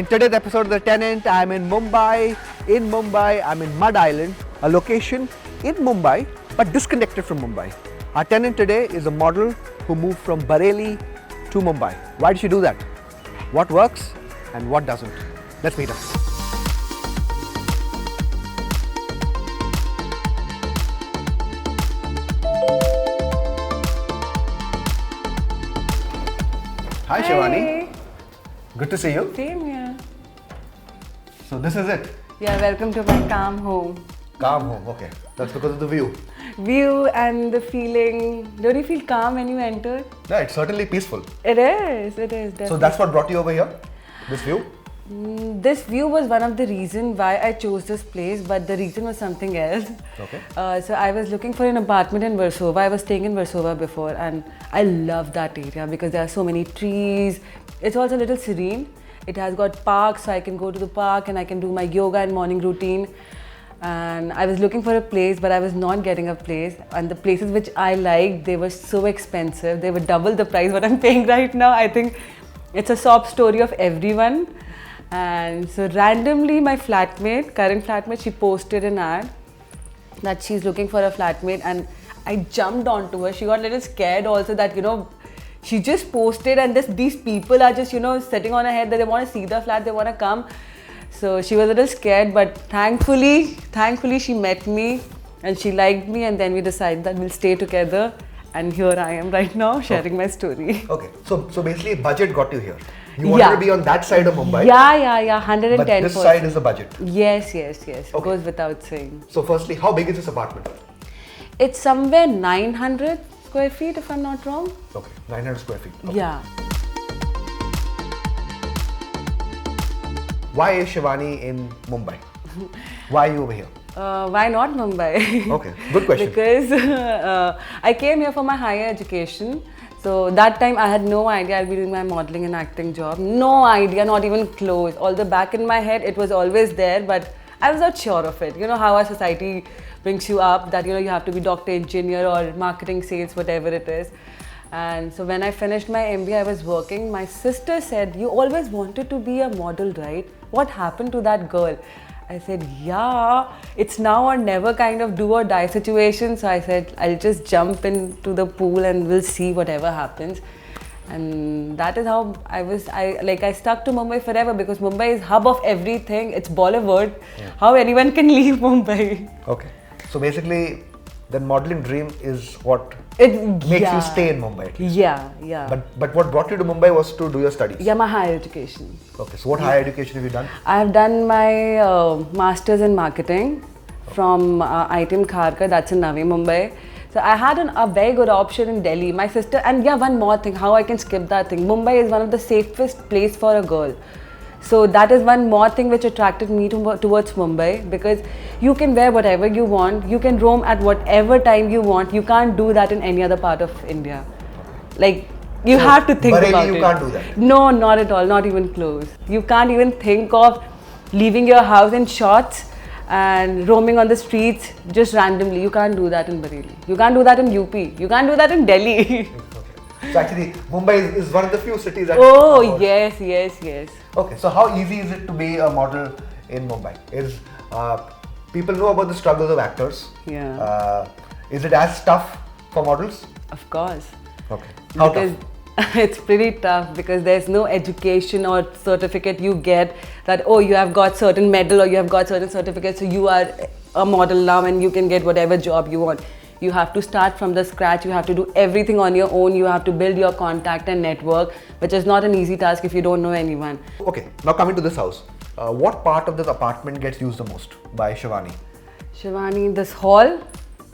In today's episode of The Tenant, I'm in Mumbai. In Mumbai, I'm in Madh Island, a location in Mumbai but disconnected from Mumbai. Our tenant today is a model who moved from Bareilly to Mumbai. Why did she do that? What works and what doesn't? Let's meet her. Hi Shivani. Good to see you. Same here. So this is it. Yeah, welcome to my calm home. Calm home, okay. That's because of the view. View and the feeling. Don't you feel calm when you enter? Yeah, it's certainly peaceful. It is, definitely. So that's what brought you over here? This view? This view was one of the reasons why I chose this place, but the reason was something else. Okay. So I was looking for an apartment in Versova. I was staying in Versova before and I love that area because there are so many trees. It's also a little serene. It has got parks, so I can go to the park and I can do my yoga and morning routine. And I was looking for a place, but I was not getting a place. And the places which I liked, they were so expensive. They were double the price what I'm paying right now. I think it's a sob story of everyone. And so randomly my flatmate, current flatmate, she posted an ad that she's looking for a flatmate, and I jumped onto her. She got a little scared also that, she just posted and these people are just, sitting on her head that they want to see the flat, they want to come. So she was a little scared, but thankfully she met me and she liked me, and then we decided that we'll stay together. And here I am right now sharing my story. Okay, so basically budget got you here. You wanted to be on that side of Mumbai. Yeah, 110%. But this side is the budget. Yes. Okay. Goes without saying. So firstly, how big is this apartment? It's somewhere 900 square feet if I'm not wrong. Okay, 900 square feet. Okay. Yeah. Why is Shivani in Mumbai? Why are you over here? Why not Mumbai? Okay, good question. Because I came here for my higher education. So that time I had no idea I'll be doing my modeling and acting job. No idea, not even close. Although back in my head it was always there, but I was not sure of it. You know how our society brings you up that you have to be doctor, engineer or marketing, sales, whatever it is. And so when I finished my MBA, I was working. My sister said, "You always wanted to be a model, right? What happened to that girl?" I said, yeah, it's now or never kind of do or die situation. So I said, I'll just jump into the pool and we'll see whatever happens. And that is how I stuck to Mumbai forever because Mumbai is hub of everything. It's Bollywood. Yeah. How anyone can leave Mumbai. Okay. So basically, the modeling dream is what makes you stay in Mumbai. Yeah. But what brought you to Mumbai was to do your studies? Yeah, my higher education. Okay, so what higher education have you done? I have done my Masters in Marketing from ITM Kharkar, that's in Navi Mumbai. So I had a very good option in Delhi. My sister, and yeah, one more thing, how I can skip that thing. Mumbai is one of the safest place for a girl. So that is one more thing which attracted me towards Mumbai, because you can wear whatever you want, you can roam at whatever time you want. You can't do that in any other part of India. Like, you have to think about it. You can't do that? No, not at all, not even close. You can't even think of leaving your house in shorts and roaming on the streets just randomly. You can't do that in Bareilly. You can't do that in UP. You can't do that in Delhi. So actually, Mumbai is one of the few cities that... Oh, yes. Okay, so how easy is it to be a model in Mumbai? People know about the struggles of actors. Yeah. Is it as tough for models? Of course. Okay. How tough? It's pretty tough because there's no education or certificate you get that, oh, you have got certain medal or you have got certain certificate, so you are a model now and you can get whatever job you want. You have to start from the scratch. You have to do everything on your own. You have to build your contact and network, which is not an easy task if you don't know anyone. Okay, now coming to this house. What part of this apartment gets used the most by Shivani? Shivani, this hall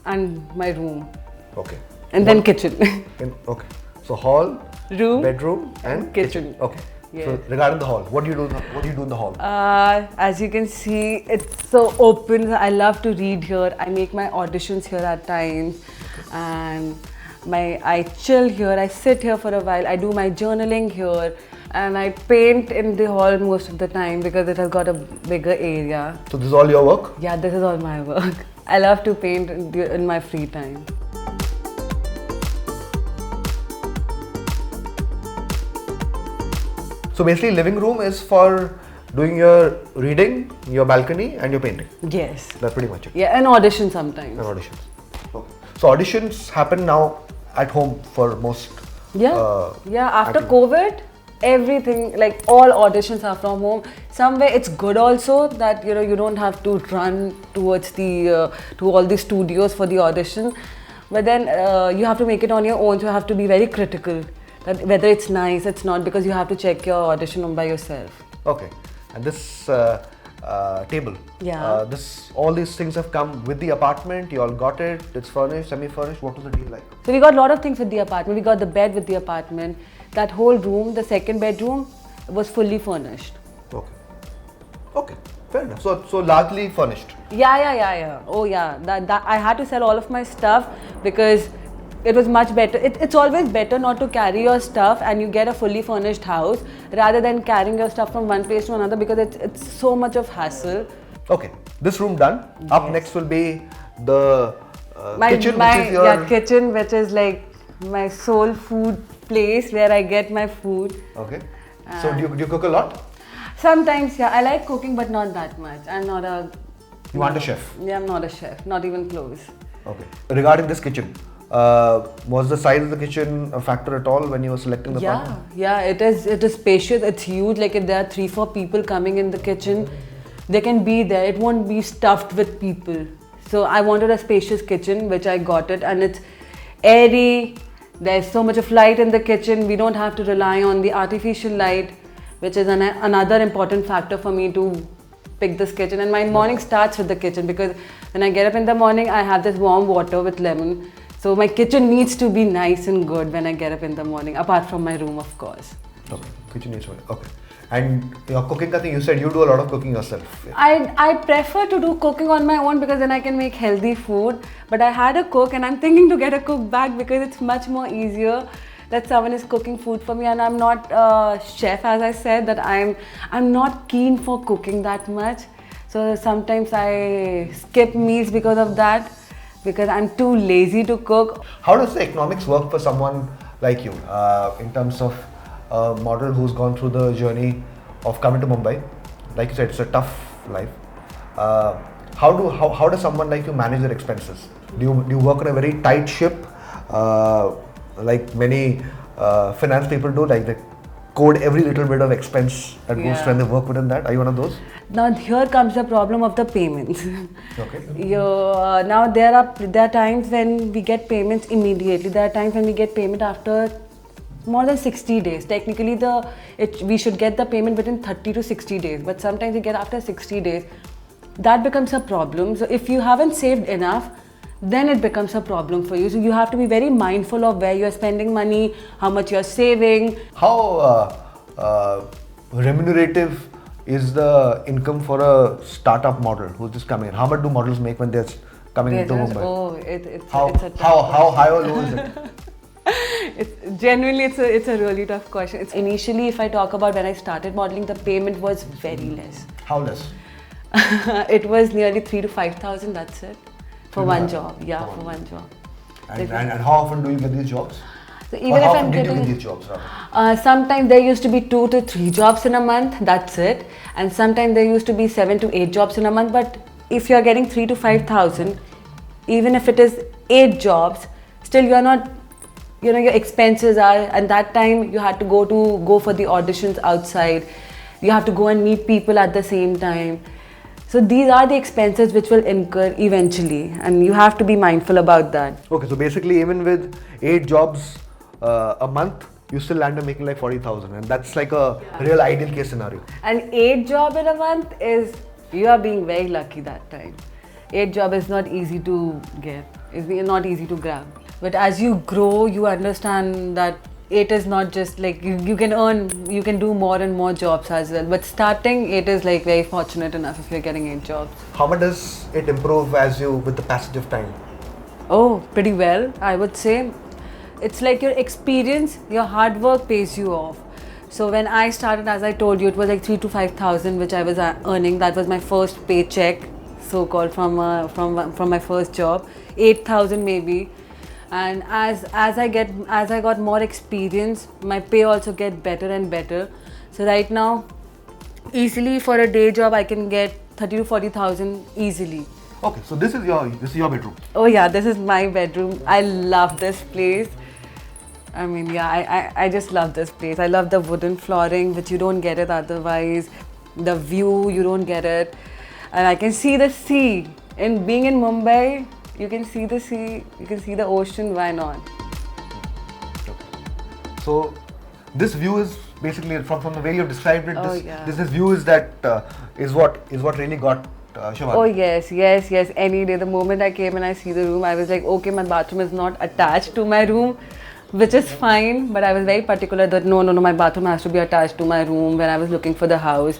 and my room. Okay. And then kitchen. Okay. So hall, room, bedroom and kitchen. Okay. Yeah. So regarding the hall, what do you do in the hall? As you can see, it's so open. I love to read here. I make my auditions here at times, and I chill here. I sit here for a while. I do my journaling here, and I paint in the hall most of the time because it has got a bigger area. So this is all your work? Yeah, this is all my work. I love to paint in my free time. So basically living room is for doing your reading, your balcony, and your painting. Yes. That's pretty much it. Yeah, and audition sometimes. And auditions. Okay. So auditions happen now at home for most. Yeah. Yeah. After actors. COVID, everything, like all auditions are from home. Somewhere it's good also that you don't have to run towards the to all the studios for the audition, but then you have to make it on your own. So you have to be very critical that whether it's nice, it's not, because you have to check your audition by yourself. Okay. And this table. Yeah. All these things have come with the apartment. You all got it. It's furnished, semi-furnished. What was the deal like? So we got a lot of things with the apartment. We got the bed with the apartment. That whole room, the second bedroom, was fully furnished. Okay. Okay. Fair enough. So largely furnished. Yeah. Oh yeah. That I had to sell all of my stuff because it was much better. It's always better not to carry your stuff and you get a fully furnished house rather than carrying your stuff from one place to another, because it's so much of hassle. Okay. This room done. Up Yes. next will be the kitchen, my which is your... kitchen, which is like my soul food place where I get my food. Okay. So do you cook a lot? Sometimes, yeah. I like cooking, but not that much. I'm not a... You aren't a chef? Yeah, I'm not a chef. Not even close. Okay. Regarding this kitchen, was the size of the kitchen a factor at all when you were selecting the apartment? Yeah. It is spacious. It's huge. Like if there are 3-4 people coming in the kitchen, they can be there. It won't be stuffed with people. So I wanted a spacious kitchen, which I got it, and it's airy. There's so much of light in the kitchen. We don't have to rely on the artificial light, which is another important factor for me to pick this kitchen. And my morning starts with the kitchen, because when I get up in the morning, I have this warm water with lemon. So my kitchen needs to be nice and good when I get up in the morning, apart from my room, of course. Okay. Kitchen needs to be... Okay. And your cooking, I think you said you do a lot of cooking yourself. Yeah. I prefer to do cooking on my own because then I can make healthy food. But I had a cook and I'm thinking to get a cook back because it's much more easier that someone is cooking food for me, and I'm not a chef, as I said, that I'm not keen for cooking that much. So sometimes I skip meals because of that, because I'm too lazy to cook. How does the economics work for someone like you in terms of a model who's gone through the journey of coming to Mumbai? Like you said, it's a tough life. How does someone like you manage their expenses? Do you work on a very tight ship, like many finance people do, like they code every little bit of expense that goes through and they work within that? Are you one of those? Now here comes the problem of the payments. Okay. Now there are times when we get payments immediately. There are times when we get payment after more than 60 days. Technically, we should get the payment within 30 to 60 days, but sometimes we get after 60 days. That becomes a problem. So if you haven't saved enough, then it becomes a problem for you. So you have to be very mindful of where you're spending money, how much you're saving. How remunerative is the income for a startup model who's just coming in? How much do models make when they're coming into Mumbai? Oh, it's How a how high or low is it? It's a really tough question. Initially, if I talk about when I started modeling, the payment was very less. How less? It was nearly 3,000 to 5,000. That's it for one job. Yeah, for one job. And how often do you get these jobs? So even if I'm did you getting get these jobs? Rather? Sometimes there used to be 2 to 3 jobs in a month. That's it. And sometimes there used to be 7 to 8 jobs in a month. But if you're getting 3,000 to 5,000, even if it is 8 jobs, still you're not. Your expenses are, and that time you had to go for the auditions outside. You have to go and meet people at the same time. So these are the expenses which will incur eventually, and you have to be mindful about that. Okay, so basically even with 8 jobs a month, you still land up making like 40,000, and that's like a real ideal case scenario. And 8 job in a month you are being very lucky that time. 8 job is not easy to get. It's not easy to grab. But as you grow, you understand that it is not just like you can do more and more jobs as well. But starting, it is like very fortunate enough if you're getting 8 jobs. How much does it improve with the passage of time? Oh, pretty well, I would say. It's like your experience, your hard work pays you off. So when I started, as I told you, it was like 3,000 to 5,000 which I was earning. That was my first paycheck, so-called from my first job. 8,000 maybe. And as I got more experience, my pay also get better and better. So right now, Easily for a day job, I can get 30 to 40,000 easily. Okay, so this is your bedroom. Oh yeah, this is my bedroom. I love this place. I mean, yeah, I just love this place. I love the wooden flooring, which you don't get it otherwise. The view, you don't get it. And I can see the sea. And being in Mumbai, you can see the sea, you can see the ocean, why not? So this view is basically from the way you described it. Oh, This, yeah. this view is that is what really got Shivani. Oh yes, yes, yes, any day. The moment I came and I see the room, I was like, okay, my bathroom is not attached to my room, which is fine, but I was very particular that no, my bathroom has to be attached to my room when I was looking for the house.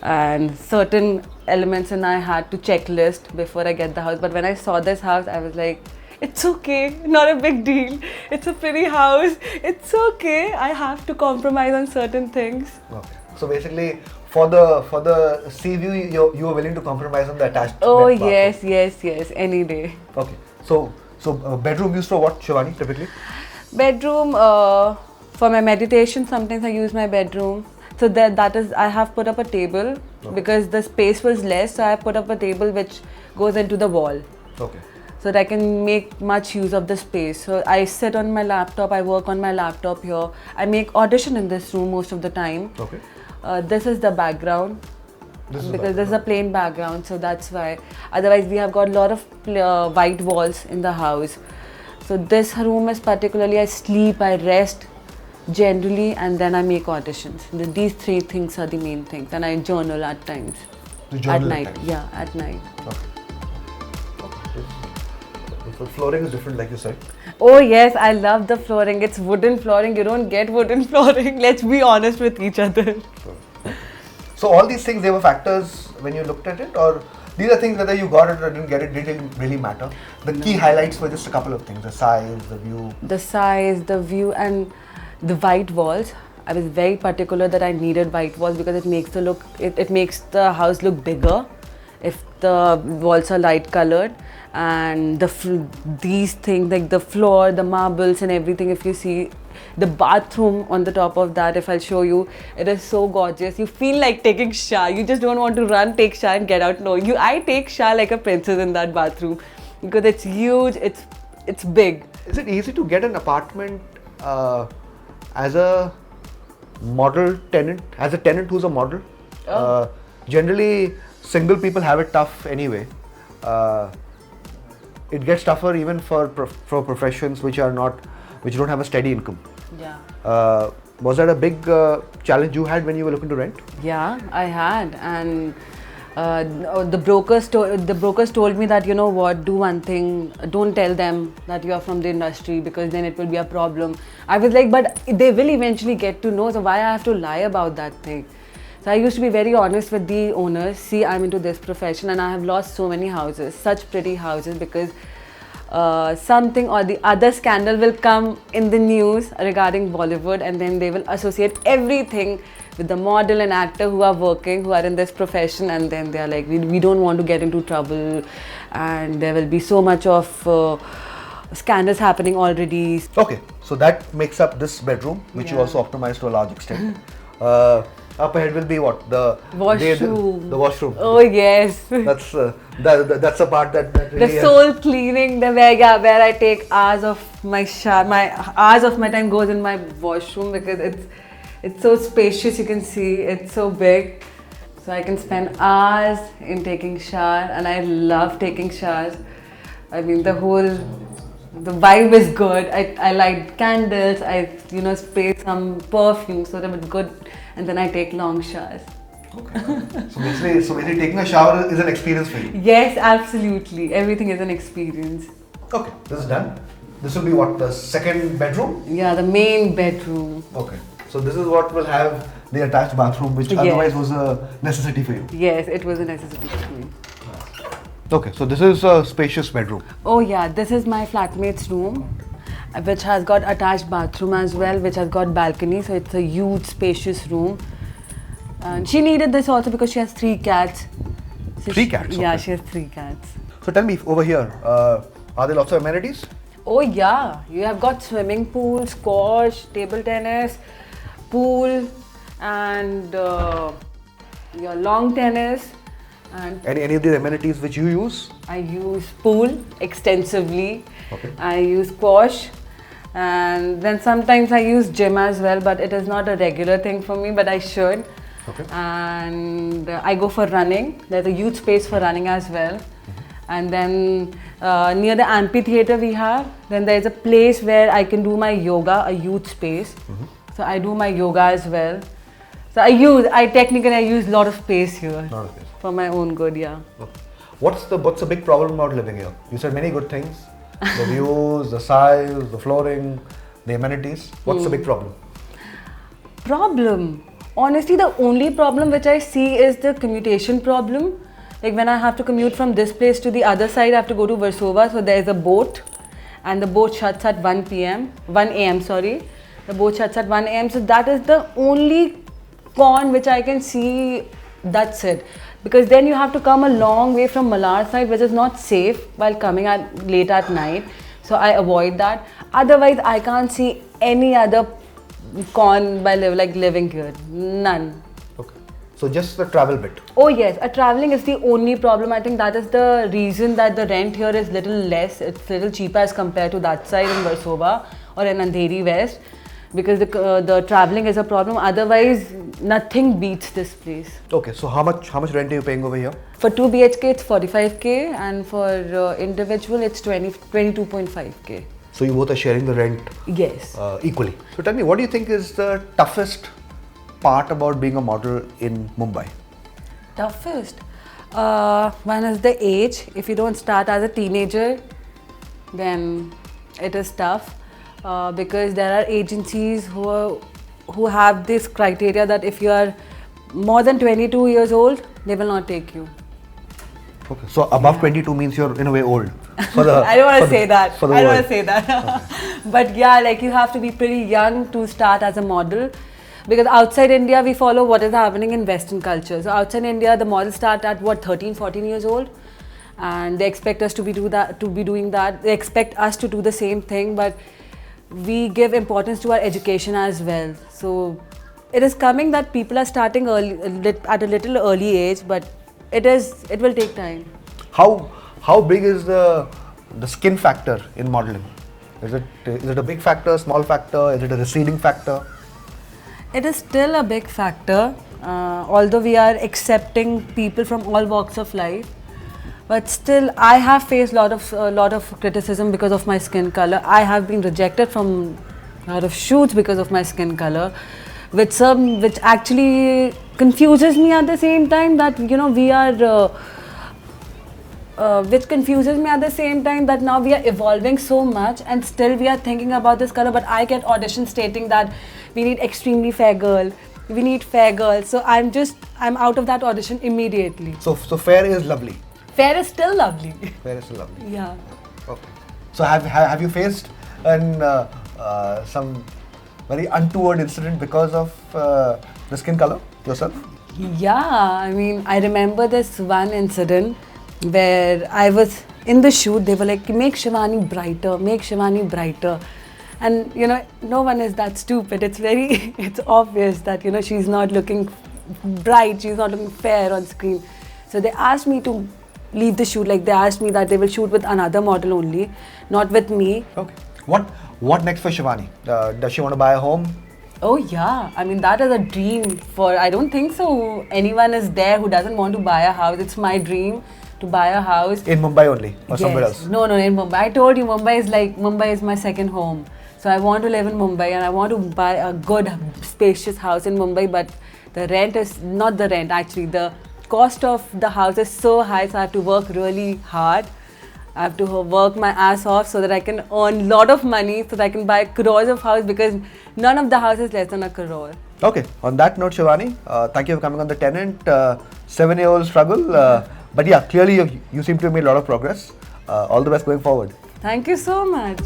And certain elements and I had to checklist before I get the house. But when I saw this house, I was like, it's okay, not a big deal. It's a pretty house. It's okay. I have to compromise on certain things. Okay. So basically, for the sea view, you were willing to compromise on the attached. Oh bathroom. yes, any day. Okay. So bedroom used for what, Shivani, typically? Bedroom for my meditation. Sometimes I use my bedroom. So that is, I have put up a table because the space was less. So I put up a table which goes into the wall. Okay. So that I can make much use of the space. So I sit on my laptop. I work on my laptop here. I make audition in this room most of the time. Okay. This is the background. Because this is a plain background, so that's why. Otherwise, we have got a lot of white walls in the house. So this room is particularly, I sleep, I rest generally, and then I make auditions. These three things are the main things, and I journal at times. You journal at night, at times? yeah, at night. Okay. The flooring is different, like you said. Oh yes, I love the flooring. It's wooden flooring. You don't get wooden flooring. Let's be honest with each other. So all these things, they were factors when you looked at it, or these are things whether you got it or didn't get it didn't really matter. The key highlights were just a couple of things: the size, the view. The size, the view, and the white walls. I was very particular that I needed white walls because it makes it makes the house look bigger if the walls are light colored. And these things like the floor, the marbles and everything, if you see the bathroom on the top of that, if I'll show you, it is so gorgeous. You feel like taking shower. You just don't want to run, take shower and get out. No, I take shower like a princess in that bathroom because it's huge, it's big. Is it easy to get an apartment as a model tenant, as a tenant who's a model? Generally, single people have it tough anyway. It gets tougher even for professions which don't have a steady income. Yeah. Was that a big challenge you had when you were looking to rent? Yeah, I had, and the brokers told me that, you know what, do one thing, don't tell them that you are from the industry because then it will be a problem. I was like, but they will eventually get to know, so why I have to lie about that thing? So I used to be very honest with the owners. See, I'm into this profession and I have lost so many houses, such pretty houses, because something or the other scandal will come in the news regarding Bollywood, and then they will associate everything with the model and actor who are working, who are in this profession, and then they are like, we don't want to get into trouble, and there will be so much of scandals happening already. Okay, so that makes up this bedroom, which you also optimized to a large extent. Up ahead will be what? The washroom. The washroom. Oh yes. That's the part that really the soul cleaning, where I take hours of my shower. My hours of my time goes in my washroom because it's so spacious. You can see it's so big, so I can spend hours in taking shower, and I love taking showers. I mean the vibe is good. I light candles. I spray some perfume so that it's good. And then I take long showers. Okay. So basically taking a shower is an experience for you? Yes, absolutely. Everything is an experience. Okay, this is done. This will be what, the second bedroom? Yeah, the main bedroom. Okay. So this is what will have the attached bathroom, which otherwise was a necessity for you? Yes, it was a necessity for me. Okay, so this is a spacious bedroom. Oh yeah, this is my flatmate's room, which has got attached bathroom as well, which has got balcony, so it's a huge spacious room. And she needed this also because she has 3 cats. So 3 cats? Yeah, okay. she has 3 cats. So tell me, over here, are there lots of amenities? Oh yeah, you have got swimming pool, squash, table tennis, pool, and your long tennis, and Any of the amenities which you use? I use pool extensively. Okay. I use squash, and then sometimes I use gym as well, but it is not a regular thing for me, but I should. Okay. And I go for running. There's a huge space for running as well. And then near the amphitheater we have, then there's a place where I can do my yoga, a huge space. So I do my yoga as well. So I technically use a lot of space here. Lot of space. For my own good, yeah. Okay. What's the big problem about living here? You said many good things. The views, the size, the flooring, the amenities. What's the big problem? Problem? Honestly, the only problem which I see is the commutation problem. Like when I have to commute from this place to the other side, I have to go to Versova. So there's a boat, and the boat shuts at 1 a.m. Sorry, the boat shuts at 1 a.m. So that is the only con which I can see. That's it. Because then you have to come a long way from Malad side, which is not safe while coming late at night. So I avoid that. Otherwise, I can't see any other con by living here. None. Okay. So just the travel bit. Oh yes, traveling is the only problem. I think that is the reason that the rent here is little less. It's little cheaper as compared to that side in Versova or in Andheri West, because the traveling is a problem. Otherwise, nothing beats this place. Okay. So how much rent are you paying over here? For 2 BHK it's 45k, and for individual it's 22.5k. So you both are sharing the rent Yes. equally. So tell me, what do you think is the toughest part about being a model in Mumbai? Toughest? One is the age. If you don't start as a teenager, then it is tough. Because there are agencies who have this criteria that if you are more than 22 years old, they will not take you. Okay. So above 22 means you're in a way old. For the, I don't want to say that. For the I don't world. want to say that. But yeah, like you have to be pretty young to start as a model. Because outside India, we follow what is happening in Western culture. So outside India, the models start at 13, 14 years old. And they expect us to be doing that. They expect us to do the same thing, but we give importance to our education as well. So it is coming that people are starting early, at a little early age, but it will take time. How big is the skin factor in modeling? Is it a big factor, small factor? Is it a receding factor? It is still a big factor, although we are accepting people from all walks of life. But still, I have faced a lot of criticism because of my skin color. I have been rejected from a lot of shoots because of my skin color, which actually confuses me at the same time that which confuses me at the same time that now we are evolving so much and still we are thinking about this color. But I get auditions stating that we need extremely fair girl. We need fair girl. So I'm out of that audition immediately. So fair is lovely. Fair is still lovely. Fair is still lovely. Yeah. Okay. So have you faced some very untoward incident because of the skin color yourself? Yeah, I mean, I remember this one incident where I was in the shoot. They were like, make Shivani brighter, make Shivani brighter. And no one is that stupid. It's obvious that she's not looking bright, she's not looking fair on screen. So they asked me to leave the shoot. Like they asked me that they will shoot with another model only, not with me. Okay. What next for Shivani? Does she want to buy a home? Oh yeah, I mean that is a dream for, I don't think so anyone is there who doesn't want to buy a house. It's my dream to buy a house. In Mumbai only or somewhere else? No, in Mumbai. I told you Mumbai is my second home. So I want to live in Mumbai and I want to buy a good spacious house in Mumbai, but the rent is not the rent actually. The cost of the house is so high, so I have to work really hard. I have to work my ass off so that I can earn a lot of money so that I can buy crores of house, because none of the house is less than a crore. Okay, on that note, Shivani, thank you for coming on the Tenant. 7-year-old struggle, but yeah, clearly you seem to have made a lot of progress. All the best going forward. Thank you so much.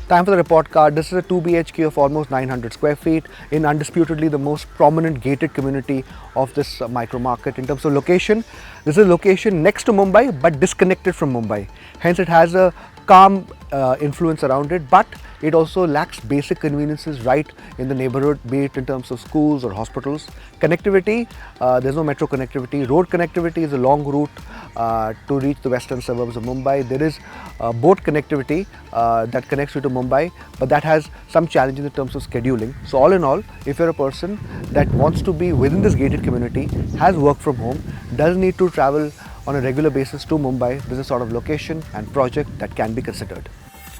Time for the report card. This is a 2 BHK of almost 900 square feet in undisputedly the most prominent gated community of this micro market. In terms of location, this is a location next to Mumbai but disconnected from Mumbai. Hence it has a calm influence around it, but It also lacks basic conveniences right in the neighborhood, be it in terms of schools or hospitals. Connectivity, there's no metro connectivity. Road connectivity is a long route to reach the western suburbs of Mumbai. There is boat connectivity that connects you to Mumbai, but that has some challenges in terms of scheduling. So all in all, if you're a person that wants to be within this gated community, has work from home, does need to travel on a regular basis to Mumbai, this is a sort of location and project that can be considered.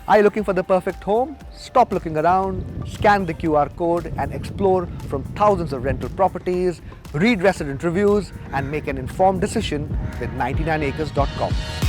Are you looking for the perfect home? Stop looking around, scan the QR code and explore from thousands of rental properties, read resident reviews and make an informed decision with 99acres.com.